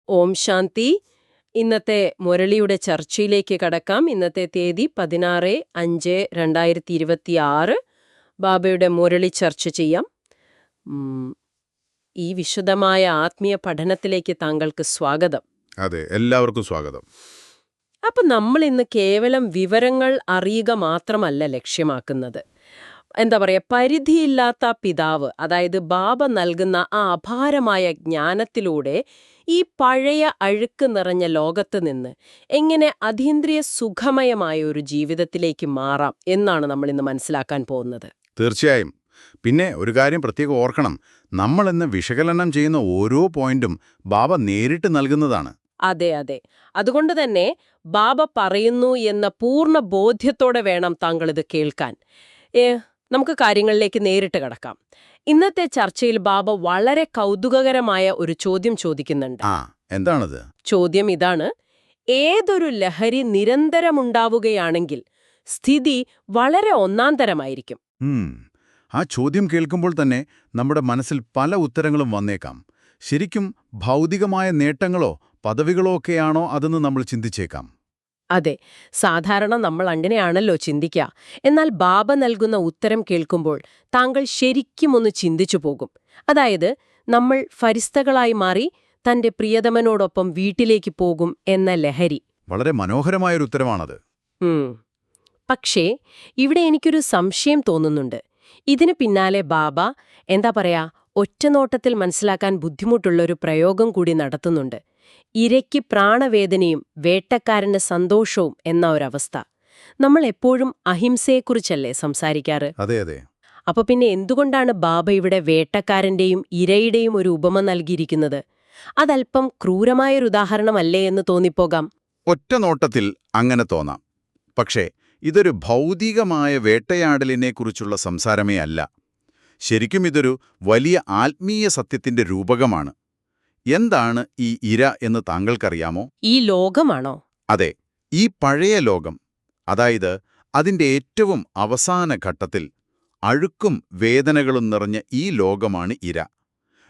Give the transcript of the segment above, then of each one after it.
ഓം ശാന്തി. ഇന്നത്തെ മുരളിയുടെ ചർച്ചയിലേക്ക് കടക്കാം. ഇന്നത്തെ തീയതി 16/5/2026. ബാബയുടെ മുരളി ചർച്ച ചെയ്യാം. ഈ വിശദമായ ആത്മീയ പഠനത്തിലേക്ക് താങ്കൾക്ക് സ്വാഗതം. അതെ, എല്ലാവർക്കും സ്വാഗതം. അപ്പൊ നമ്മൾ ഇന്ന് കേവലം വിവരങ്ങൾ അറിയുക മാത്രമല്ല ലക്ഷ്യമാക്കുന്നത്. എന്താ പറയാ, പരിധിയില്ലാത്ത പിതാവ്, അതായത് ബാബ നൽകുന്ന ആ അപാരമായ ജ്ഞാനത്തിലൂടെ ഈ പഴയ അഴുക്ക് നിറഞ്ഞ ലോകത്ത് നിന്ന് എങ്ങനെ അതീന്ദ്രിയ സുഖമയമായ ഒരു ജീവിതത്തിലേക്ക് മാറാം എന്നാണ് നമ്മൾ ഇന്ന് മനസ്സിലാക്കാൻ പോകുന്നത്. തീർച്ചയായും. പിന്നെ ഒരു കാര്യം പ്രത്യേകം ഓർക്കണം, നമ്മളിന്ന് വിശകലനം ചെയ്യുന്ന ഓരോ പോയിന്റും ബാബ നേരിട്ട് നൽകുന്നതാണ്. അതെ അതെ. അതുകൊണ്ട് തന്നെ ബാബ പറയുന്നു എന്ന പൂർണ്ണ ബോധ്യത്തോടെ വേണം താങ്കൾ ഇത് കേൾക്കാൻ. നമുക്ക് കാര്യങ്ങളിലേക്ക് നേരിട്ട് കടക്കാം. ഇന്നത്തെ ചർച്ചയിൽ ബാബ വളരെ കൗതുകകരമായ ഒരു ചോദ്യം ചോദിക്കുന്നുണ്ട്. എന്താണത്? ചോദ്യം ഇതാണ്: ഏതൊരു ലഹരി നിരന്തരമുണ്ടാവുകയാണെങ്കിൽ സ്ഥിതി വളരെ ഒന്നാന്തരമായിരിക്കും. ആ ചോദ്യം കേൾക്കുമ്പോൾ തന്നെ നമ്മുടെ മനസ്സിൽ പല ഉത്തരങ്ങളും വന്നേക്കാം. ശരിക്കും ഭൗതികമായ നേട്ടങ്ങളോ പദവികളോ ഒക്കെയാണോ അതെന്ന് നമ്മൾ ചിന്തിച്ചേക്കാം. അതെ, സാധാരണ നമ്മൾ അങ്ങനെയാണല്ലോ ചിന്തിക്കുക. എന്നാൽ ബാബ നൽകുന്ന ഉത്തരം കേൾക്കുമ്പോൾ താങ്കൾ ശരിക്കും ഒന്ന് ചിന്തിച്ചു പോകും. അതായത്, നമ്മൾ ഫരിസ്തകളായി മാറി തന്റെ പ്രിയതമനോടൊപ്പം വീട്ടിലേക്ക് പോകും എന്ന ലഹരി. വളരെ മനോഹരമായൊരു ഉത്തരമാണത്. പക്ഷേ ഇവിടെ എനിക്കൊരു സംശയം തോന്നുന്നുണ്ട്. ഇതിന് പിന്നാലെ ബാബ എന്താ പറയാ, ഒറ്റനോട്ടത്തിൽ മനസ്സിലാക്കാൻ ബുദ്ധിമുട്ടുള്ളൊരു പ്രയോഗം കൂടി നടത്തുന്നുണ്ട്. ഇരയ്ക്ക് പ്രാണവേദനയും വേട്ടക്കാരന് സന്തോഷവും എന്ന ഒരവസ്ഥ. നമ്മൾ എപ്പോഴും അഹിംസയെക്കുറിച്ചല്ലേ സംസാരിക്കാറ്? അതെ അതെ. അപ്പൊ പിന്നെ എന്തുകൊണ്ടാണ് ബാബ ഇവിടെ വേട്ടക്കാരന്റെയും ഇരയുടെയും ഒരു ഉപമ നൽകിയിരിക്കുന്നത്? അതല്പം ക്രൂരമായൊരു ഉദാഹരണമല്ലേ എന്ന് തോന്നിപ്പോകാം. ഒറ്റനോട്ടത്തിൽ അങ്ങനെ തോന്നാം. പക്ഷേ ഇതൊരു ഭൗതികമായ വേട്ടയാടലിനെക്കുറിച്ചുള്ള സംസാരമേ അല്ല. ശരിക്കും ഇതൊരു വലിയ ആത്മീയ സത്യത്തിന്റെ രൂപകമാണ്. എന്താണ് ഈ ഇര എന്ന് താങ്കൾക്കറിയാമോ? ഈ ലോകമാണോ? അതെ, ഈ പഴയ ലോകം. അതായത് അതിന്റെ ഏറ്റവും അവസാന ഘട്ടത്തിൽ അഴുക്കും വേദനകളും നിറഞ്ഞ ഈ ലോകമാണ് ഇര.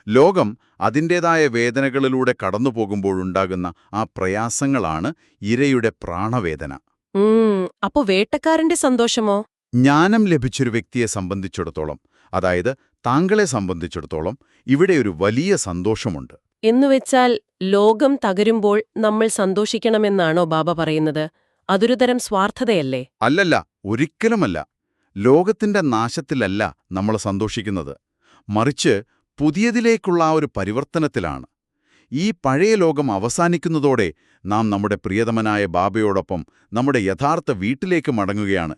ലോകം അതിൻ്റേതായ വേദനകളിലൂടെ കടന്നുപോകുമ്പോഴുണ്ടാകുന്ന ആ പ്രയാസങ്ങളാണ് ഇരയുടെ പ്രാണവേദന. അപ്പോ വേട്ടക്കാരന്റെ സന്തോഷമോ? ജ്ഞാനം ലഭിച്ചൊരു വ്യക്തിയെ സംബന്ധിച്ചിടത്തോളം, അതായത് താങ്കളെ സംബന്ധിച്ചിടത്തോളം, ഇവിടെ ഒരു വലിയ സന്തോഷമുണ്ട്. എന്നുവെച്ചാൽ ലോകം തകരുമ്പോൾ നമ്മൾ സന്തോഷിക്കണമെന്നാണോ ബാബ പറയുന്നത്? അതൊരു തരം സ്വാർത്ഥതയല്ലേ? അല്ലല്ല, ഒരിക്കലുമല്ല. ലോകത്തിന്റെ നാശത്തിലല്ല നമ്മൾ സന്തോഷിക്കുന്നത്. മറിച്ച് പുതിയതിലേക്കുള്ള ആ ഒരു പരിവർത്തനത്തിലാണ്. ഈ പഴയ ലോകം അവസാനിക്കുന്നതോടെ നാം നമ്മുടെ പ്രിയതമനായ ബാബയോടൊപ്പം നമ്മുടെ യഥാർത്ഥ വീട്ടിലേക്ക് മടങ്ങുകയാണ്.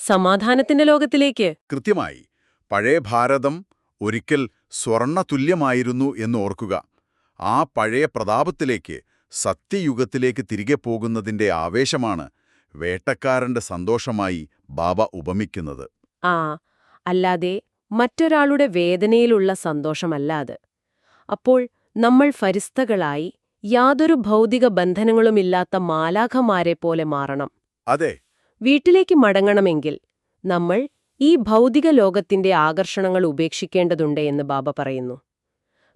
സമാധാനത്തിന്റെ ലോകത്തിലേക്ക്. കൃത്യമായി. പഴയ ഭാരതം ഒരിക്കൽ സ്വർണ്ണതുല്യമായിരുന്നു എന്ന് ഓർക്കുക. ആ പഴയ പ്രതാപത്തിലേക്ക്, സത്യയുഗത്തിലേക്ക് തിരികെ പോകുന്നതിന്റെ ആവേശമാണ് വേട്ടക്കാരന്റെ സന്തോഷമായി ബാബ ഉപമിക്കുന്നത്. അല്ലാതെ മറ്റൊരാളുടെ വേദനയിലുള്ള സന്തോഷമല്ല അത്. അപ്പോൾ നമ്മൾ ഫരിസ്തകളായി യാതൊരു ഭൗതിക ബന്ധനങ്ങളുമില്ലാത്ത മാലാഖമാരെ പോലെ മാറണം. അതെ. വീട്ടിലേക്ക് മടങ്ങണമെങ്കിൽ നമ്മൾ ഈ ഭൗതിക ലോകത്തിന്റെ ആകർഷണങ്ങൾ ഉപേക്ഷിക്കേണ്ടതുണ്ട് എന്ന് ബാബ പറയുന്നു.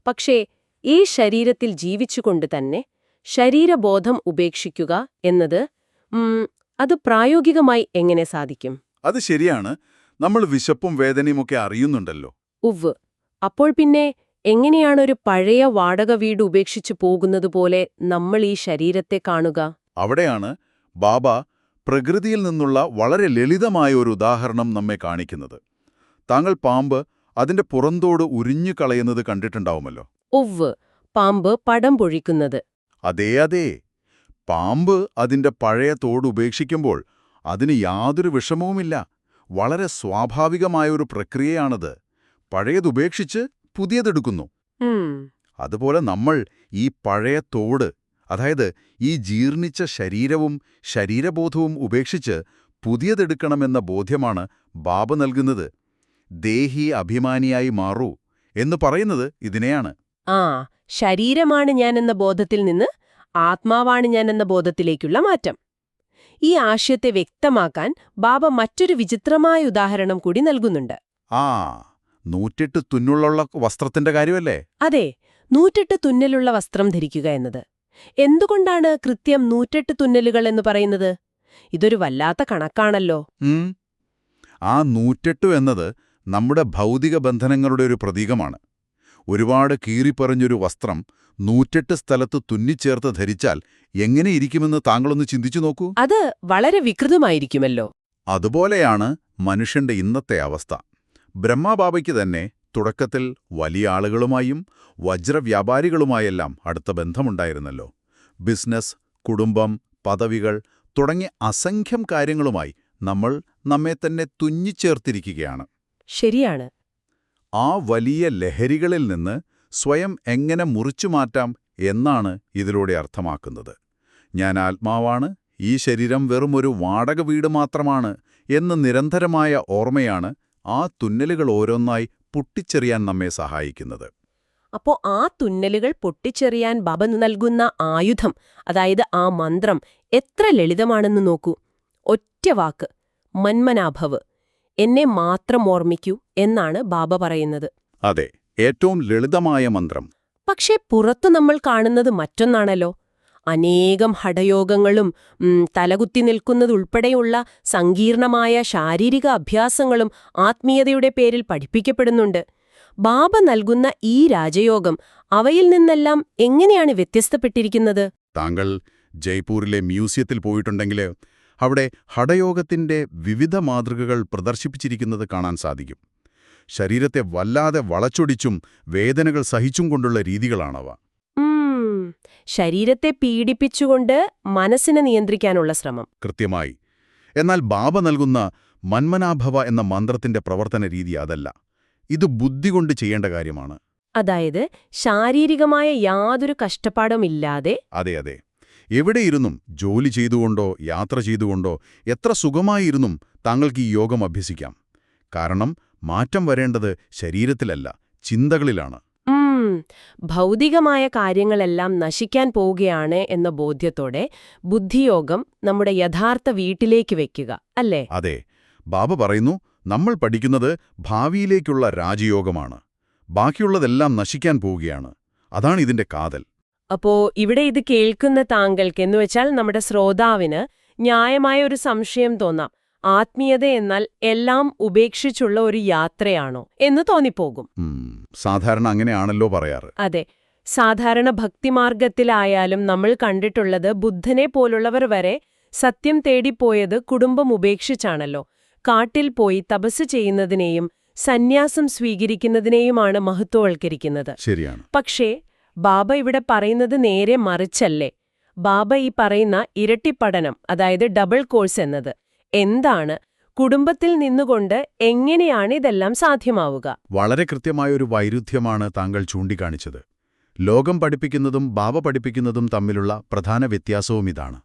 പക്ഷേ ഈ ശരീരത്തിൽ ജീവിച്ചുകൊണ്ട് തന്നെ ശരീരബോധം ഉപേക്ഷിക്കുക എന്നത് അത് പ്രായോഗികമായി എങ്ങനെ സാധിക്കും? അത് ശരിയാണ്. നമ്മൾ വിശപ്പും വേദനയുമൊക്കെ അറിയുന്നുണ്ടല്ലോ. ഉവ്വ്. അപ്പോൾ പിന്നെ എങ്ങനെയാണൊരു പഴയ വാടക വീട് ഉപേക്ഷിച്ചു പോകുന്നതുപോലെ നമ്മൾ ഈ ശരീരത്തെ കാണുക? അവിടെയാണ് ബാബ പ്രകൃതിയിൽ നിന്നുള്ള വളരെ ലളിതമായ ഒരു ഉദാഹരണം നമ്മെ കാണിക്കുന്നത്. താങ്കൾ പാമ്പ് അതിന്റെ പുറന്തോട് ഉരിഞ്ഞു കളയുന്നത് കണ്ടിട്ടുണ്ടാവുമല്ലോ. ഉവ്വ്, പാമ്പ് പടം പൊഴിക്കുന്നത്. അതേ അതെ. പാമ്പ് അതിന്റെ പഴയ തോട് ഉപേക്ഷിക്കുമ്പോൾ അതിന് യാതൊരു വിഷമവുമില്ല. വളരെ സ്വാഭാവികമായൊരു പ്രക്രിയയാണത്. പഴയതുപേക്ഷിച്ച് പുതിയതെടുക്കുന്നു. അതുപോലെ നമ്മൾ ഈ പഴയ തോട്, അതായത് ഈ ജീർണിച്ച ശരീരവും ശരീരബോധവും ഉപേക്ഷിച്ച് പുതിയതെടുക്കണമെന്ന ബോധ്യമാണ് ബാബ നൽകുന്നത്. ദേഹി അഭിമാനിയായി മാറൂ എന്ന് പറയുന്നത് ഇതിനെയാണ്. ശരീരമാണ് ഞാൻ എന്ന ബോധത്തിൽ നിന്ന് ആത്മാവാണ് ഞാൻ എന്ന ബോധത്തിലേക്കുള്ള മാറ്റം. ഈ ആശയത്തെ വ്യക്തമാക്കാൻ ബാബ മറ്റൊരു വിചിത്രമായ ഉദാഹരണം കൂടി നൽകുന്നുണ്ട്. 108 തുന്നുള്ളുള്ള വസ്ത്രത്തിന്റെ കാര്യമല്ലേ? അതെ, 108 തുന്നലുള്ള വസ്ത്രം ധരിക്കുക എന്നത്. എന്തുകൊണ്ടാണ് കൃത്യം 108 തുന്നലുകൾ എന്ന് പറയുന്നത്? ഇതൊരു വല്ലാത്ത കണക്കാണല്ലോ. ഉം. ആ 108 എന്നത് നമ്മുടെ ഭൗതിക ബന്ധനങ്ങളുടെ ഒരു പ്രതീകമാണ്. ഒരുപാട് കീറിപ്പറഞ്ഞൊരു വസ്ത്രം 108 സ്ഥലത്ത് തുന്നിച്ചേർത്ത് ധരിച്ചാൽ എങ്ങനെയിരിക്കുമെന്ന് താങ്കളൊന്ന് ചിന്തിച്ചു നോക്കൂ. അത് വളരെ വികൃതമായിരിക്കുമല്ലോ. അതുപോലെയാണ് മനുഷ്യന്റെ ഇന്നത്തെ അവസ്ഥ. ബ്രഹ്മബാബയ്ക്ക് തന്നെ തുടക്കത്തിൽ വലിയ ആളുകളുമായും വജ്രവ്യാപാരികളുമായെല്ലാം അടുത്ത ബന്ധമുണ്ടായിരുന്നല്ലോ. ബിസിനസ്, കുടുംബം, പദവികൾ തുടങ്ങിയ അസംഖ്യം കാര്യങ്ങളുമായി നമ്മൾ നമ്മെ തന്നെ തുന്നിച്ചേർത്തിരിക്കുകയാണ്. ശരിയാണ്. ആ വലിയ ലഹരികളിൽ നിന്ന് സ്വയം എങ്ങനെ മുറിച്ചുമാറ്റാം എന്നാണ് ഇതിലൂടെ അർത്ഥമാക്കുന്നത്. ഞാൻ ആത്മാവാണ്, ഈ ശരീരം വെറുമൊരു വാടക വീട് മാത്രമാണ് എന്ന് നിരന്തരമായ ഓർമ്മയാണ് ആ തുന്നലുകൾ ഓരോന്നായി പൊട്ടിച്ചെറിയാൻ നമ്മെ സഹായിക്കുന്നത്. അപ്പോ ആ തുന്നലുകൾ പൊട്ടിച്ചെറിയാൻ ബാബ നൽകുന്ന ആയുധം, അതായത് ആ മന്ത്രം, എത്ര ലളിതമാണെന്ന് നോക്കൂ. ഒറ്റ വാക്ക്, മന്മനാഭവ്, എന്നെ മാത്രം ഓർമ്മിക്കൂ എന്നാണ് ബാബ പറയുന്നത്. അതെ, ഏറ്റവും ലളിതമായ മന്ത്രം. പക്ഷേ പുറത്തു നമ്മൾ കാണുന്നത് മറ്റൊന്നാണല്ലോ. അനേകം ഹഠയോഗങ്ങളും തലകുത്തി നിൽക്കുന്നതുൾപ്പെടെയുള്ള സങ്കീർണമായ ശാരീരിക അഭ്യാസങ്ങളും ആത്മീയതയുടെ പേരിൽ പഠിപ്പിക്കപ്പെടുന്നുണ്ട്. ബാബ നൽകുന്ന ഈ രാജയോഗം അവയിൽ നിന്നെല്ലാം എങ്ങനെയാണ് വ്യത്യസ്തപ്പെട്ടിരിക്കുന്നത്? താങ്കൾ ജയ്പൂരിലെ മ്യൂസിയത്തിൽ പോയിട്ടുണ്ടെങ്കിൽ അവിടെ ഹഠയോഗത്തിന്റെ വിവിധ മാതൃകകൾ പ്രദർശിപ്പിച്ചിരിക്കുന്നത് കാണാൻ സാധിക്കും. ശരീരത്തെ വല്ലാതെ വളച്ചൊടിച്ചും വേദനകൾ സഹിച്ചും കൊണ്ടുള്ള രീതികളാണവ. ശരീരത്തെ പീഡിപ്പിച്ചുകൊണ്ട് മനസ്സിനെ നിയന്ത്രിക്കാനുള്ള ശ്രമം. കൃത്യമായി. എന്നാൽ ബാബ നൽകുന്ന മന്മനാഭവ എന്ന മന്ത്രത്തിന്റെ പ്രവർത്തന രീതി അതല്ല. ഇത് ബുദ്ധി കൊണ്ട് ചെയ്യേണ്ട കാര്യമാണ്. അതായത് ശാരീരികമായ യാതൊരു കഷ്ടപ്പാടുമില്ലാതെ. അതെ അതെ. എവിടെയിരുന്നും ജോലി ചെയ്തുകൊണ്ടോ യാത്ര ചെയ്തുകൊണ്ടോ എത്ര സുഖമായിരുന്നും താങ്കൾക്ക് ഈ യോഗം അഭ്യസിക്കാം. കാരണം മാറ്റം വരേണ്ടത് ശരീരത്തിലല്ല, ചിന്തകളിലാണ്. ഭൗതികമായ കാര്യങ്ങളെല്ലാം നശിക്കാൻ പോവുകയാണ് എന്ന ബോധ്യത്തോടെ ബുദ്ധിയോഗം നമ്മുടെ യഥാർത്ഥ വീട്ടിലേക്ക് വെക്കുക, അല്ലേ? അതെ. ബാബ പറയുന്നു, നമ്മൾ പഠിക്കുന്നത് ഭാവിയിലേക്കുള്ള രാജയോഗമാണ്. ബാക്കിയുള്ളതെല്ലാം നശിക്കാൻ പോവുകയാണ്. അതാണ് ഇതിന്റെ കാതൽ. അപ്പോ ഇവിടെ ഇത് കേൾക്കുന്ന താങ്കൾക്ക്, എന്നുവെച്ചാൽ നമ്മുടെ ശ്രോതാവിന് ന്യായമായ ഒരു സംശയം തോന്നാം. ആത്മീയത എന്നാൽ എല്ലാം ഉപേക്ഷിച്ചുള്ള ഒരു യാത്രയാണോ എന്ന് തോന്നിപ്പോകും. സാധാരണ അങ്ങനെയാണല്ലോ പറയാറ്. അതെ. സാധാരണ ഭക്തിമാർഗത്തിലായാലും നമ്മൾ കണ്ടിട്ടുള്ളത് ബുദ്ധനെ പോലുള്ളവർ വരെ സത്യം തേടിപ്പോയത് കുടുംബം ഉപേക്ഷിച്ചാണല്ലോ. കാട്ടിൽ പോയി തപസ് ചെയ്യുന്നതിനെയും സന്യാസം സ്വീകരിക്കുന്നതിനെയുമാണ് മഹത്വവൽക്കരിക്കുന്നത്. ശരിയാണ്. പക്ഷേ ബാബ ഇവിടെ പറയുന്നത് നേരെ മറിച്ചല്ലേ? ബാബ ഈ പറയുന്ന ഇരട്ടിപ്പഠനം, അതായത് ഡബിൾ കോഴ്സ് എന്നത് എന്താണ്? കുടുംബത്തിൽ നിന്നുകൊണ്ട് എങ്ങനെയാണ് ഇതെല്ലാം സാധ്യമാവുക? വളരെ കൃത്യമായൊരു വൈരുദ്ധ്യമാണ് താങ്കൾ ചൂണ്ടിക്കാണിച്ചത്. ലോകം പഠിപ്പിക്കുന്നതും ബാബ പഠിപ്പിക്കുന്നതും തമ്മിലുള്ള പ്രധാന വ്യത്യാസവും ഇതാണ്.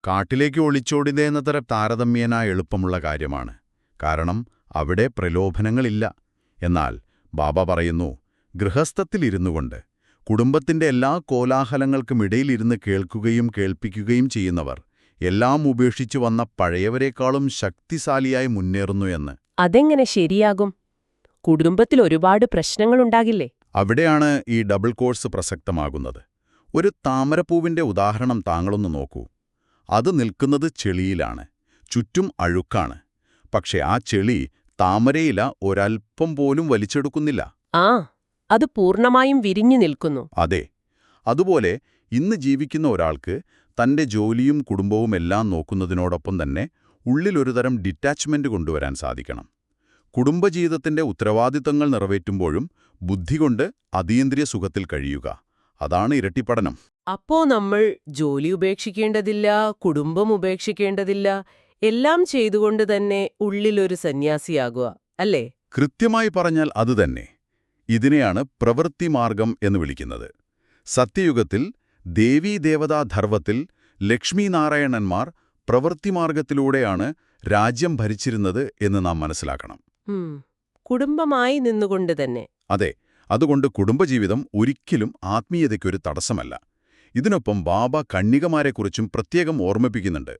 കാട്ടിലേക്ക് ഒളിച്ചോടുന്നതര താരതമ്യേന എളുപ്പമുള്ള കാര്യമാണ്. കാരണം അവിടെ പ്രലോഭനങ്ങളില്ല. എന്നാൽ ബാബ പറയുന്നു, ഗൃഹസ്ഥത്തിലിരുന്നുകൊണ്ട് കുടുംബത്തിന്റെ എല്ലാ കോലാഹലങ്ങൾക്കുമിടയിലിരുന്ന് കേൾക്കുകയും കേൾപ്പിക്കുകയും ചെയ്യുന്നവർ എല്ലാം ഉപേക്ഷിച്ചു വന്ന പഴയവരെക്കാളും ശക്തിശാലിയായി മുന്നേറുന്നു എന്ന്. അതെങ്ങനെ ശരിയാകും? കുടുംബത്തിൽ ഒരുപാട് പ്രശ്നങ്ങളുണ്ടാകില്ലേ? അവിടെയാണ് ഈ ഡബിൾ കോഴ്സ് പ്രസക്തമാകുന്നത്. ഒരു താമരപ്പൂവിന്റെ ഉദാഹരണം താങ്കളൊന്ന് നോക്കൂ. അത് നിൽക്കുന്നത് ചെളിയിലാണ്, ചുറ്റും അഴുക്കാണ്. പക്ഷെ ആ ചെളി താമരയില ഒരൽപ്പം പോലും വലിച്ചെടുക്കുന്നില്ല. അത് പൂർണ്ണമായും വിരിഞ്ഞു നിൽക്കുന്നു. അതെ. അതുപോലെ ഇന്ന് ജീവിക്കുന്ന ഒരാൾക്ക് തന്റെ ജോലിയും കുടുംബവും എല്ലാം നോക്കുന്നതിനോടൊപ്പം തന്നെ ഉള്ളിലൊരുതരം ഡിറ്റാച്ച്മെന്റ് കൊണ്ടുവരാൻ സാധിക്കണം. കുടുംബജീവിതത്തിന്റെ ഉത്തരവാദിത്തങ്ങൾ നിറവേറ്റുമ്പോഴും ബുദ്ധികൊണ്ട് അതീന്ദ്രിയ സുഖത്തിൽ കഴിയുക. അതാണ് ഇരട്ടിപ്പഠനം. അപ്പോ നമ്മൾ ജോലി ഉപേക്ഷിക്കേണ്ടതില്ല, കുടുംബം ഉപേക്ഷിക്കേണ്ടതില്ല, എല്ലാം ചെയ്തുകൊണ്ട് തന്നെ ഉള്ളിലൊരു സന്യാസിയാകുക, അല്ലേ? കൃത്യമായി പറഞ്ഞാൽ അതുതന്നെ. ഇതിനെയാണ് പ്രവൃത്തിമാർഗം എന്ന് വിളിക്കുന്നത്. സത്യയുഗത്തിൽ ദേവീദേവതാധർവത്തിൽ ലക്ഷ്മീനാരായണന്മാർ പ്രവൃത്തിമാർഗത്തിലൂടെയാണ് രാജ്യം ഭരിച്ചിരുന്നത് എന്ന് നാം മനസ്സിലാക്കണം. കുടുംബമായി നിന്നുകൊണ്ട് തന്നെ. അതെ. അതുകൊണ്ട് കുടുംബജീവിതം ഒരിക്കലും ആത്മീയതയ്ക്കൊരു തടസ്സമല്ല. ഇതിനൊപ്പം ബാബ കന്യകമാരെക്കുറിച്ചും പ്രത്യേകം ഓർമ്മിപ്പിക്കുന്നുണ്ട്.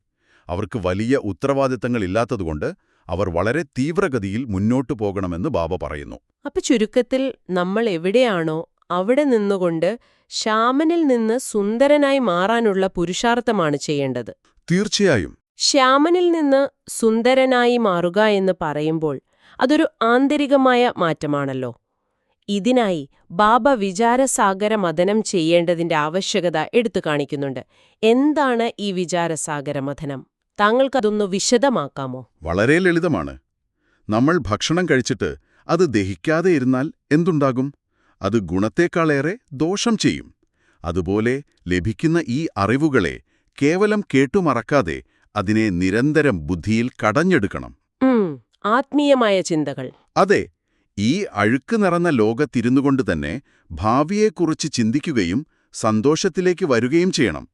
അവർക്ക് വലിയ ഉത്തരവാദിത്തങ്ങളില്ലാത്തതുകൊണ്ട് അവർ വളരെ തീവ്രഗതിയിൽ മുന്നോട്ടു പോകണമെന്ന് ബാബ പറയുന്നു. അപ്പൊ ചുരുക്കത്തിൽ നമ്മൾ എവിടെയാണോ അവിടെ നിന്നുകൊണ്ട് ശ്യാമനിൽ നിന്ന് സുന്ദരനായി മാറാനുള്ള പുരുഷാർത്ഥമാണ് ചെയ്യേണ്ടത്. തീർച്ചയായും. ശ്യാമനിൽ നിന്ന് സുന്ദരനായി മാറുക എന്ന് പറയുമ്പോൾ അതൊരു ആന്തരികമായ മാറ്റമാണല്ലോ. ഇതിനായി ബാബ വിചാരസാഗര മഥനം ചെയ്യേണ്ടതിന്റെ ആവശ്യകത എടുത്തു കാണിക്കുന്നുണ്ട്. എന്താണ് ഈ വിചാരസാഗര മഥനം? താങ്കൾക്കതൊന്ന് വിശദമാക്കാമോ? വളരെ ലളിതമാണ്. നമ്മൾ ഭക്ഷണം കഴിച്ചിട്ട് അത് ദഹിക്കാതെ ഇരുന്നാൽ എന്തുണ്ടാകും? അത് ഗുണത്തേക്കാളേറെ ദോഷം ചെയ്യും. അതുപോലെ ലഭിക്കുന്ന ഈ അറിവുകളെ കേവലം കേട്ടുമറക്കാതെ അതിനെ നിരന്തരം ബുദ്ധിയിൽ കടഞ്ഞെടുക്കണം. ആത്മീയമായ ചിന്തകൾ. അതെ, ഈ അഴുക്ക് നിറഞ്ഞ ലോകത്തിരുന്നുകൊണ്ട് തന്നെ ഭാവിയെക്കുറിച്ച് ചിന്തിക്കുകയും സന്തോഷത്തിലേക്ക് വരികയും ചെയ്യണം.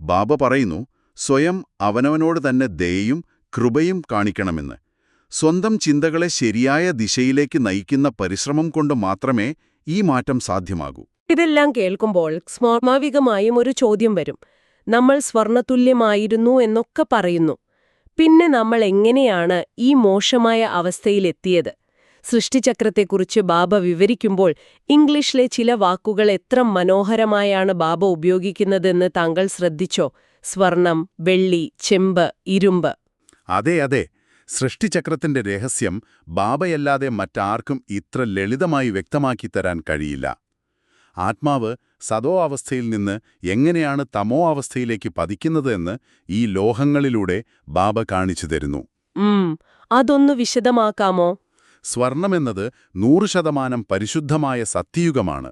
ബാബ പറയുന്നു, സ്വയം അവനവനോട് തന്നെ ദയയും കൃപയും കാണിക്കണമെന്ന്. സ്വന്തം ചിന്തകളെ ശരിയായ ദിശയിലേക്ക് നയിക്കുന്ന പരിശ്രമം കൊണ്ട് മാത്രമേ ഈ മാറ്റം സാധ്യമാകൂ. ഇതെല്ലാം കേൾക്കുമ്പോൾ സ്വാഭാവികമായും ഒരു ചോദ്യം വരും. നമ്മൾ സ്വർണതുല്യമായിരുന്നു എന്നൊക്കെ പറയുന്നു. പിന്നെ നമ്മൾ എങ്ങനെയാണ് ഈ മോശമായ അവസ്ഥയിലെത്തിയത്? സൃഷ്ടിചക്രത്തെക്കുറിച്ച് ബാബ വിവരിക്കുമ്പോൾ ഇംഗ്ലീഷിലെ ചില വാക്കുകൾ എത്ര മനോഹരമായാണ് ബാബ ഉപയോഗിക്കുന്നതെന്ന് താങ്കൾ ശ്രദ്ധിച്ചോ? സ്വർണം, വെള്ളി, ചെമ്പ്, ഇരുമ്പ്. അതെ അതെ, സൃഷ്ടിചക്രത്തിന്റെ രഹസ്യം ബാബയല്ലാതെ മറ്റാർക്കും ഇത്ര ലളിതമായി വ്യക്തമാക്കി തരാൻ കഴിയില്ല. ആത്മാവ് സതോ അവസ്ഥയിൽ നിന്ന് എങ്ങനെയാണ് തമോ അവസ്ഥയിലേക്ക് പതിക്കുന്നത് എന്ന് ഈ ലോഹങ്ങളിലൂടെ ബാബ കാണിച്ചു തരുന്നു. അതൊന്ന് വിശദമാക്കാമോ? സ്വർണമെന്നത് 100% പരിശുദ്ധമായ സത്യയുഗമാണ്.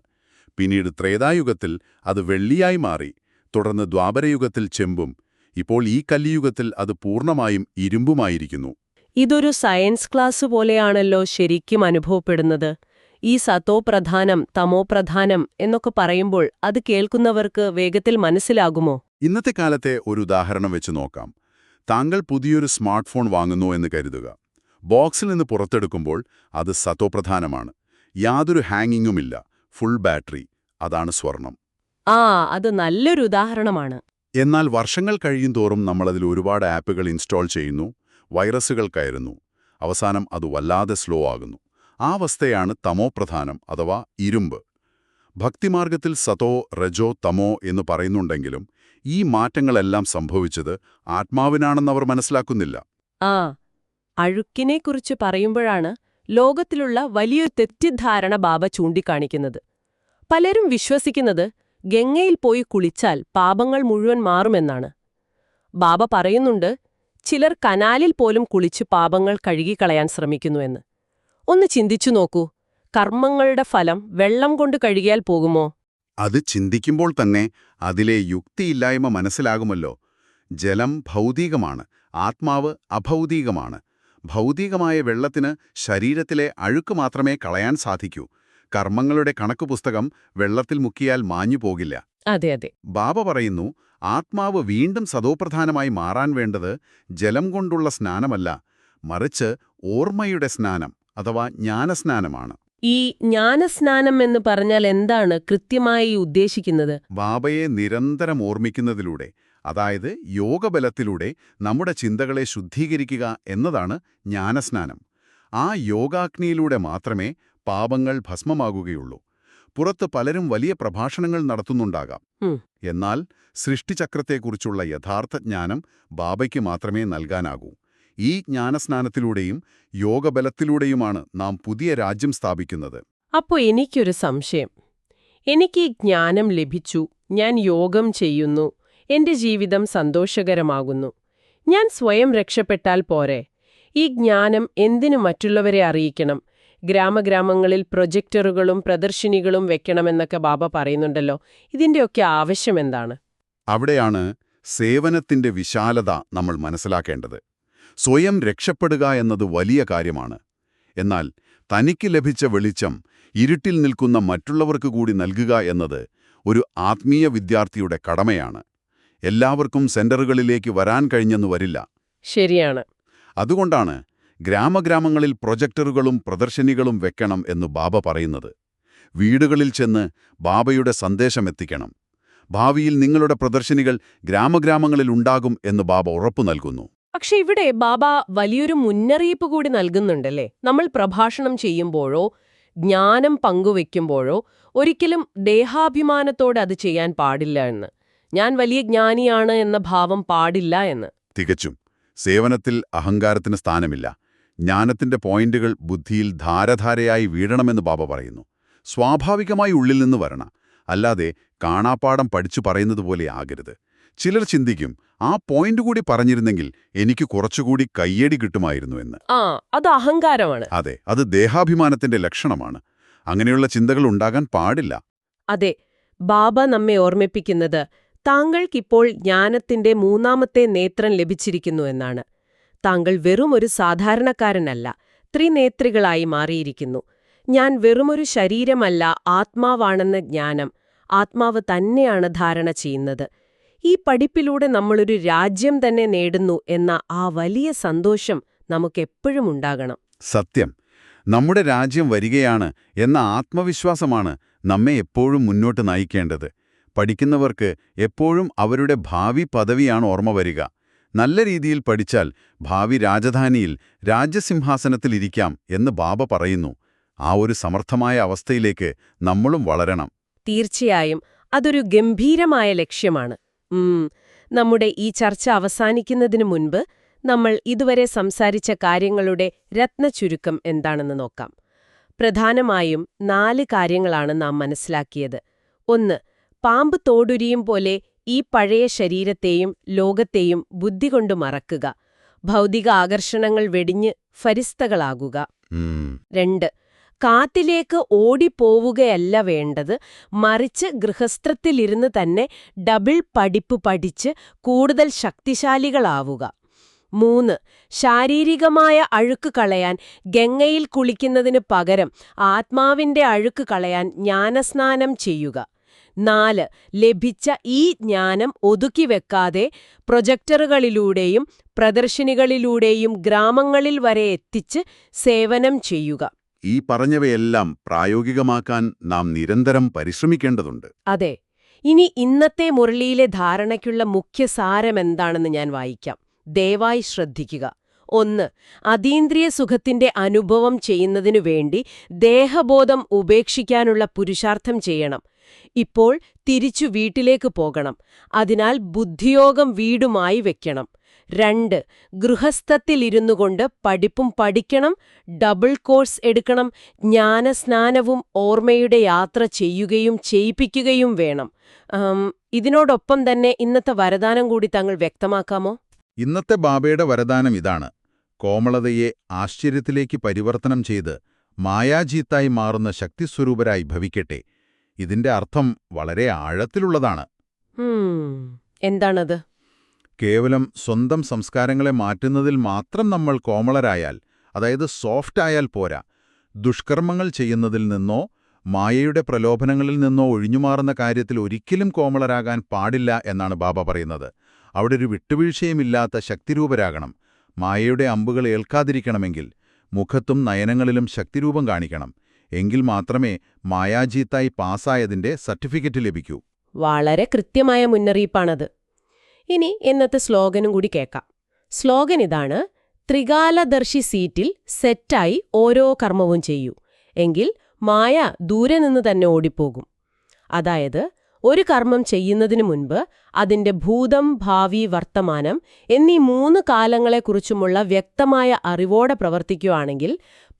പിന്നീട് ത്രേതായുഗത്തിൽ അത് വെള്ളിയായി മാറി. തുടർന്ന് ദ്വാപരയുഗത്തിൽ ചെമ്പും. ഇപ്പോൾ ഈ കലിയുഗത്തിൽ അത് പൂർണ്ണമായും ഇരുമ്പുമായിരിക്കുന്നു. ഇതൊരു സയൻസ് ക്ലാസ് പോലെയാണല്ലോ ശരിക്കും അനുഭവപ്പെടുന്നത്. ഈ സതോ പ്രധാനം, തമോ പ്രധാനം എന്നൊക്കെ പറയുമ്പോൾ അത് കേൾക്കുന്നവർക്ക് വേഗത്തിൽ മനസ്സിലാകുമോ? ഇന്നത്തെ കാലത്തെ ഒരു ഉദാഹരണം വെച്ച് നോക്കാം. താങ്കൾ പുതിയൊരു സ്മാർട്ട് ഫോൺ വാങ്ങുന്നു എന്ന് കരുതുക. ബോക്സിൽ നിന്ന് പുറത്തെടുക്കുമ്പോൾ അത് സതോപ്രധാനമാണ്. യാതൊരു ഹാങ്ങിങ്ങുമില്ല, ഫുൾ ബാറ്ററി. അതാണ് സ്വർണം. അത് നല്ലൊരു ഉദാഹരണമാണ്. എന്നാൽ വർഷങ്ങൾ കഴിയുന്തോറും നമ്മളതിൽ ഒരുപാട് ആപ്പുകൾ ഇൻസ്റ്റാൾ ചെയ്യുന്നു, വൈറസുകൾ കയറുന്നു. അവസാനം അത് വല്ലാതെ സ്ലോ ആകുന്നു. ആ അവസ്ഥയാണ് തമോ പ്രധാനം അഥവാ ഇരുമ്പ്. ഭക്തിമാർഗത്തിൽ സതോ, രജോ, തമോ എന്ന് പറയുന്നുണ്ടെങ്കിലും ഈ മാറ്റങ്ങളെല്ലാം സംഭവിച്ചത് ആത്മാവിനാണെന്നവർ മനസ്സിലാക്കുന്നില്ല. അഴുക്കിനെക്കുറിച്ച് പറയുമ്പോഴാണ് ലോകത്തിലുള്ള വലിയൊരു തെറ്റിദ്ധാരണ ബാബ ചൂണ്ടിക്കാണിക്കുന്നത്. പലരും വിശ്വസിക്കുന്നത് ഗംഗയിൽ പോയി കുളിച്ചാൽ പാപങ്ങൾ മുഴുവൻ മാറുമെന്നാണ്. ബാബ പറയുന്നുണ്ട്, ചിലർ കനാലിൽ പോലും കുളിച്ച് പാപങ്ങൾ കഴുകിക്കളയാൻ ശ്രമിക്കുന്നുവെന്ന്. ഒന്ന് ചിന്തിച്ചു നോക്കൂ, കർമ്മങ്ങളുടെ ഫലം വെള്ളം കൊണ്ട് കഴുകിയാൽ പോകുമോ? അത് ചിന്തിക്കുമ്പോൾ തന്നെ അതിലെ യുക്തിയില്ലായ്മ മനസ്സിലാകുമല്ലോ. ജലം ഭൗതികമാണ്, ആത്മാവ് അഭൗതികമാണ്. ഭൗതികമായ വെള്ളത്തിന് ശരീരത്തിലെ അഴുക്ക് മാത്രമേ കളയാൻ സാധിക്കൂ. കർമ്മങ്ങളുടെ കണക്കുപുസ്തകം വെള്ളത്തിൽ മുക്കിയാൽ മാഞ്ഞു പോകില്ല. അതെ അതെ. ബാബ പറയുന്നു, ആത്മാവ് വീണ്ടും സതോപ്രധാനമായി മാറാൻ വേണ്ടത് ജലം കൊണ്ടുള്ള സ്നാനമല്ല, മറിച്ച് ഓർമ്മയുടെ സ്നാനം അഥവാ ജ്ഞാനസ്നാനമാണ്. ഈ ജ്ഞാനസ്നാനം എന്ന് പറഞ്ഞാൽ എന്താണ് കൃത്യമായി ഉദ്ദേശിക്കുന്നത്? ബാബയെ നിരന്തരം ഓർമ്മിക്കുന്നതിലൂടെ, അതായത് യോഗബലത്തിലൂടെ നമ്മുടെ ചിന്തകളെ ശുദ്ധീകരിക്കുക എന്നതാണ് ജ്ഞാനസ്നാനം. ആ യോഗാഗ്നിയിലൂടെ മാത്രമേ പാപങ്ങൾ ഭസ്മമാകുകയുള്ളൂ. പുറത്ത് പലരും വലിയ പ്രഭാഷണങ്ങൾ നടത്തുന്നുണ്ടാകാം. എന്നാൽ സൃഷ്ടിചക്രത്തെക്കുറിച്ചുള്ള യഥാർത്ഥ ജ്ഞാനം ബാബയ്ക്ക് മാത്രമേ നൽകാനാകൂ. ഈ ജ്ഞാനസ്നാനത്തിലൂടെയും യോഗബലത്തിലൂടെയുമാണ് നാം പുതിയ രാജ്യം സ്ഥാപിക്കുന്നത്. അപ്പോൾ എനിക്കൊരു സംശയം. എനിക്ക് ജ്ഞാനം ലഭിച്ചു, ഞാൻ യോഗം ചെയ്യുന്നു, എന്റെ ജീവിതം സന്തോഷകരമാകുന്നു. ഞാൻ സ്വയം രക്ഷപ്പെട്ടാൽ പോരെ? ഈ ജ്ഞാനം എന്തിനു മറ്റുള്ളവരെ അറിയിക്കണം? ഗ്രാമങ്ങളിൽ പ്രൊജക്ടറുകളും പ്രദർശിനികളും വെക്കണമെന്നൊക്കെ ബാബ പറയുന്നുണ്ടല്ലോ. ഇതിന്റെയൊക്കെ ആവശ്യമെന്താണ്? അവിടെയാണ് സേവനത്തിന്റെ വിശാലത നമ്മൾ മനസ്സിലാക്കേണ്ടത്. സ്വയം രക്ഷപ്പെടുക എന്നത് വലിയ കാര്യമാണ്. എന്നാൽ തനിക്ക് ലഭിച്ച വെളിച്ചം ഇരുട്ടിൽ നിൽക്കുന്ന മറ്റുള്ളവർക്ക് കൂടി നൽകുക എന്നത് ഒരു ആത്മീയ വിദ്യാർത്ഥിയുടെ കടമയാണ്. എല്ലാവർക്കും സെന്ററുകളിലേക്ക് വരാൻ കഴിഞ്ഞെന്നു വരില്ല. ശരിയാണ്. അതുകൊണ്ടാണ് ഗ്രാമങ്ങളിൽ പ്രൊജക്ടറുകളും പ്രദർശനികളും വെക്കണം എന്ന് ബാബ പറയുന്നത്. വീടുകളിൽ ചെന്ന് ബാബയുടെ സന്ദേശമെത്തിക്കണം. ഭാവിയിൽ നിങ്ങളുടെ പ്രദർശനികൾ ഗ്രാമങ്ങളിൽ ഉണ്ടാകും എന്ന് ബാബ ഉറപ്പു നൽകുന്നു. പക്ഷെ ഇവിടെ ബാബ വലിയൊരു മുന്നറിയിപ്പ് കൂടി നൽകുന്നുണ്ടല്ലേ? നമ്മൾ പ്രഭാഷണം ചെയ്യുമ്പോഴോ ജ്ഞാനം പങ്കുവെക്കുമ്പോഴോ ഒരിക്കലും ദേഹാഭിമാനത്തോടെ അത് ചെയ്യാൻ പാടില്ല എന്ന്. ഞാൻ വലിയ ജ്ഞാനിയാണ് എന്ന ഭാവം പാടില്ല എന്ന്. തികച്ചും. സേവനത്തിൽ അഹങ്കാരത്തിന് സ്ഥാനമില്ല. ജ്ഞാനത്തിന്റെ പോയിന്റുകൾ ബുദ്ധിയിൽ ധാരധാരയായി വീഴണമെന്ന് ബാബ പറയുന്നു. സ്വാഭാവികമായി ഉള്ളിൽ നിന്ന് വരണം, അല്ലാതെ കാണാപ്പാടം പഠിച്ചു പറയുന്നത് പോലെ ആകരുത്. ചിലർ ചിന്തിക്കും, ആ പോയിന്റ് കൂടി പറഞ്ഞിരുന്നെങ്കിൽ എനിക്ക് കുറച്ചുകൂടി കയ്യടി കിട്ടുമായിരുന്നു എന്ന്. അത് അഹങ്കാരമാണ്. അതെ, അത് ദേഹാഭിമാനത്തിന്റെ ലക്ഷണമാണ്. അങ്ങനെയുള്ള ചിന്തകൾ ഉണ്ടാകാൻ പാടില്ല. അതെ, ബാബ നമ്മെ ഓർമ്മിപ്പിക്കുന്നത് താങ്കൾക്കിപ്പോൾ ജ്ഞാനത്തിന്റെ മൂന്നാമത്തെ നേത്രം ലഭിച്ചിരിക്കുന്നു എന്നാണ്. താങ്കൾ വെറുമൊരു സാധാരണക്കാരനല്ല, ത്രിനേത്രികളായി മാറിയിരിക്കുന്നു. ഞാൻ വെറുമൊരു ശരീരമല്ല, ആത്മാവാണെന്ന ജ്ഞാനം, ആത്മാവ് തന്നെയാണ് ധാരണ ചെയ്യുന്നത്. ഈ പഠിപ്പിലൂടെ നമ്മളൊരു രാജ്യം തന്നെ നേടുന്നു എന്ന ആ വലിയ സന്തോഷം നമുക്കെപ്പോഴും ഉണ്ടാകണം. സത്യം. നമ്മുടെ രാജ്യം വരികയാണ് എന്ന ആത്മവിശ്വാസമാണ് നമ്മെ എപ്പോഴും മുന്നോട്ട് നയിക്കേണ്ടത്. പഠിക്കുന്നവർക്ക് എപ്പോഴും അവരുടെ ഭാവി പദവിയാണ് ഓർമ്മ വരിക. നല്ല രീതിയിൽ പഠിച്ചാൽ ഭാവി രാജധാനിയിൽ രാജ്യസിംഹാസനത്തിലിരിക്കാം എന്ന് ബാബ പറയുന്നു. ആ ഒരു സമർത്ഥമായ അവസ്ഥയിലേക്ക് നമ്മളും വളരണം. തീർച്ചയായും അതൊരു ഗംഭീരമായ ലക്ഷ്യമാണ്. നമ്മുടെ ഈ ചർച്ച അവസാനിക്കുന്നതിനു മുൻപ് നമ്മൾ ഇതുവരെ സംസാരിച്ച കാര്യങ്ങളുടെ രത്നചുരുക്കം എന്താണെന്ന് നോക്കാം. പ്രധാനമായും 4 കാര്യങ്ങളാണ് നാം മനസ്സിലാക്കിയത്. 1. പാമ്പ് തോടുരിയും പോലെ ഈ പഴയ ശരീരത്തെയും ലോകത്തെയും ബുദ്ധി കൊണ്ട് മറക്കുക. ഭൗതിക ആകർഷണങ്ങൾ വെടിഞ്ഞ് ഫരിസ്തകളാകുക. 2. കാട്ടിലേക്ക് ഓടിപ്പോവുകയല്ല വേണ്ടത്, മറിച്ച് ഗൃഹസ്ഥത്തിലിരുന്ന് തന്നെ ഡബിൾ പഠിപ്പ് പഠിച്ച് കൂടുതൽ ശക്തിശാലികളാവുക. 3. ശാരീരികമായ അഴുക്ക് കളയാൻ ഗംഗയിൽ കുളിക്കുന്നതിന് പകരം ആത്മാവിന്റെ അഴുക്ക് കളയാൻ ജ്ഞാനസ്നാനം ചെയ്യുക. 4. ലഭിച്ച ഈ ജ്ഞാനം ഒതുക്കിവെക്കാതെ പ്രൊജക്ടറുകളിലൂടെയും പ്രദർശനികളിലൂടെയും ഗ്രാമങ്ങളിൽ വരെ എത്തിച്ച് സേവനം ചെയ്യുക. ഈ പറഞ്ഞവയെല്ലാം പ്രായോഗികമാക്കാൻ നാം നിരന്തരം പരിശ്രമിക്കേണ്ടതുണ്ട്. അതെ. ഇനി ഇന്നത്തെ മുരളിയിലെ ധാരണയ്ക്കുള്ള മുഖ്യ സാരമെന്താണെന്ന് ഞാൻ വായിക്കാം. ദയവായി ശ്രദ്ധിക്കുക. 1. അതീന്ദ്രിയ സുഖത്തിന്റെ അനുഭവം ചെയ്യുന്നതിനു വേണ്ടി ദേഹബോധം ഉപേക്ഷിക്കാനുള്ള പുരുഷാർത്ഥം ചെയ്യണം. ഇപ്പോൾ തിരിച്ചു വീട്ടിലേക്ക് പോകണം. അതിനാൽ ബുദ്ധിയോഗം വീടുമായി വെക്കണം. 2. ഗൃഹസ്ഥത്തിലിരുന്നുകൊണ്ട് പഠിപ്പും പഠിക്കണം, ഡബിൾ കോഴ്സ് എടുക്കണം, ജ്ഞാനസ്നാനവും ഓർമ്മയുടെ യാത്ര ചെയ്യുകയും ചെയ്യിപ്പിക്കുകയും വേണം. ഇതിനോടൊപ്പം തന്നെ ഇന്നത്തെ വരദാനം കൂടി താങ്കൾ വ്യക്തമാക്കാമോ? ഇന്നത്തെ ബാബയുടെ വരദാനം ഇതാണ്: കോമളതയെ ആശ്ചര്യത്തിലേക്ക് പരിവർത്തനം ചെയ്ത് മായാജീത്തായി മാറുന്ന ശക്തിസ്വരൂപരായി ഭവിക്കട്ടെ. ഇതിന്റെ അർത്ഥം വളരെ ആഴത്തിലുള്ളതാണ്. എന്താണത്? കേവലം സ്വന്തം സംസ്കാരങ്ങളെ മാറ്റുന്നതിൽ മാത്രം നമ്മൾ കോമളരായാൽ, അതായത് സോഫ്റ്റ് ആയാൽ പോരാ. ദുഷ്കർമ്മങ്ങൾ ചെയ്യുന്നതിൽ നിന്നോ മായയുടെ പ്രലോഭനങ്ങളിൽ നിന്നോ ഒഴിഞ്ഞുമാറുന്ന കാര്യത്തിൽ ഒരിക്കലും കോമളരാകാൻ പാടില്ല എന്നാണ് ബാബ പറയുന്നത്. അവിടെ ഒരു വിട്ടുവീഴ്ചയുമില്ലാത്ത ശക്തിരൂപരാകണം. മായയുടെ അമ്പുകൾ ഏൽക്കാതിരിക്കണമെങ്കിൽ മുഖത്തും നയനങ്ങളിലും ശക്തിരൂപം കാണിക്കണം. എങ്കിൽ മാത്രമേ മായാജീത്തായി പാസ്സായതിന്റെ സർട്ടിഫിക്കറ്റ് ലഭിക്കൂ. വളരെ കൃത്യമായ മുന്നറിയിപ്പാണത്. ഇനി ഇന്നത്തെ സ്ലോഗനും കൂടി കേൾക്കാം. സ്ലോഗൻ ഇതാണ്: ത്രികാലദർശി സീറ്റിൽ സെറ്റായി ഓരോ കർമ്മവും ചെയ്യൂ, എങ്കിൽ മായ ദൂരെ നിന്ന് തന്നെ ഓടിപ്പോകും. അതായത്, ഒരു കർമ്മം ചെയ്യുന്നതിനു മുൻപ് അതിന്റെ ഭൂതം, ഭാവി, വർത്തമാനം എന്നീ 3 കാലങ്ങളെക്കുറിച്ചുമുള്ള വ്യക്തമായ അറിവോടെ പ്രവർത്തിക്കുകയാണെങ്കിൽ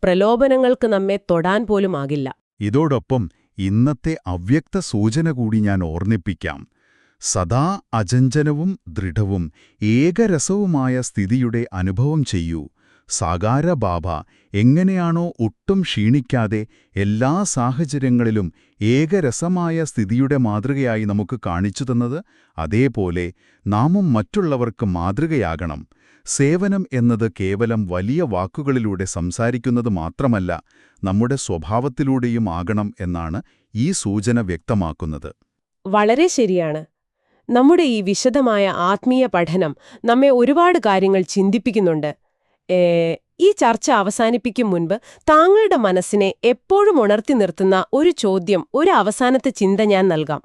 പ്രലോഭനങ്ങൾക്ക് നമ്മെ തൊടാൻ പോലും ആകില്ല. ഇതോടൊപ്പം ഇന്നത്തെ അവ്യക്ത സൂചന കൂടി ഞാൻ ഓർമ്മിപ്പിക്കാം. സദാ അചഞ്ചലവും ദൃഢവും ഏകരസവുമായ സ്ഥിതിയുടെ അനുഭവം ചെയ്യൂ. സാകാര ബാബ എങ്ങനെയാണോ ഒട്ടും ക്ഷീണിക്കാതെ എല്ലാ സാഹചര്യങ്ങളിലും ഏകരസമായ സ്ഥിതിയുടെ മാതൃകയായി നമുക്ക് കാണിച്ചു തന്നത്, അതേപോലെ നാമും മറ്റുള്ളവർക്ക് മാതൃകയാകണം. സേവനം എന്നത് കേവലം വലിയ വാക്കുകളിലൂടെ സംസാരിക്കുന്നത് മാത്രമല്ല, നമ്മുടെ സ്വഭാവത്തിലൂടെയും ആകണം എന്നാണ് ഈ സൂചന വ്യക്തമാക്കുന്നത്. വളരെ ശരിയാണ്. നമ്മുടെ ഈ വിശദമായ ആത്മീയ പഠനം നമ്മെ ഒരുപാട് കാര്യങ്ങൾ ചിന്തിപ്പിക്കുന്നുണ്ട്. ഈ ചർച്ച അവസാനിപ്പിക്കും മുൻപ് താങ്കളുടെ മനസ്സിനെ എപ്പോഴും ഉണർത്തി നിർത്തുന്ന ഒരു ചോദ്യം, ഒരു അവസാനത്തെ ചിന്ത ഞാൻ നൽകാം.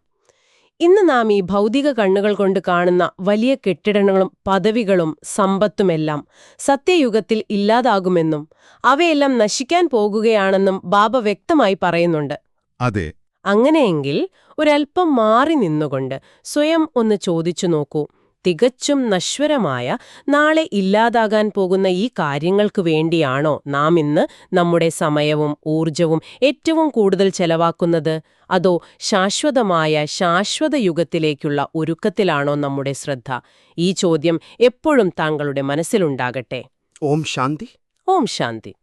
ഇന്ന് നാം ഈ ഭൗതിക കണ്ണുകൾ കൊണ്ട് കാണുന്ന വലിയ കെട്ടിടങ്ങളും പദവികളും സമ്പത്തുമെല്ലാം സത്യയുഗത്തിൽ ഇല്ലാതാകുമെന്നും അവയെല്ലാം നശിക്കാൻ പോകുകയാണെന്നും ബാബ വ്യക്തമായി പറയുന്നുണ്ട്. അതെ. അങ്ങനെയെങ്കിൽ ഒരൽപ്പം മാറി നിന്നുകൊണ്ട് സ്വയം ഒന്ന് ചോദിച്ചു നോക്കൂ, തികച്ചും നശ്വരമായ, നാളെ ഇല്ലാതാകാൻ പോകുന്ന ഈ കാര്യങ്ങൾക്ക് വേണ്ടിയാണോ നാം ഇന്ന് നമ്മുടെ സമയവും ഊർജവും ഏറ്റവും കൂടുതൽ ചെലവാക്കുന്നത്? അതോ ശാശ്വതമായ ശാശ്വത യുഗത്തിലേക്കുള്ള ഒരുക്കത്തിലാണോ നമ്മുടെ ശ്രദ്ധ? ഈ ചോദ്യം എപ്പോഴും താങ്കളുടെ മനസ്സിലുണ്ടാകട്ടെ. ഓം ശാന്തി. ഓം ശാന്തി.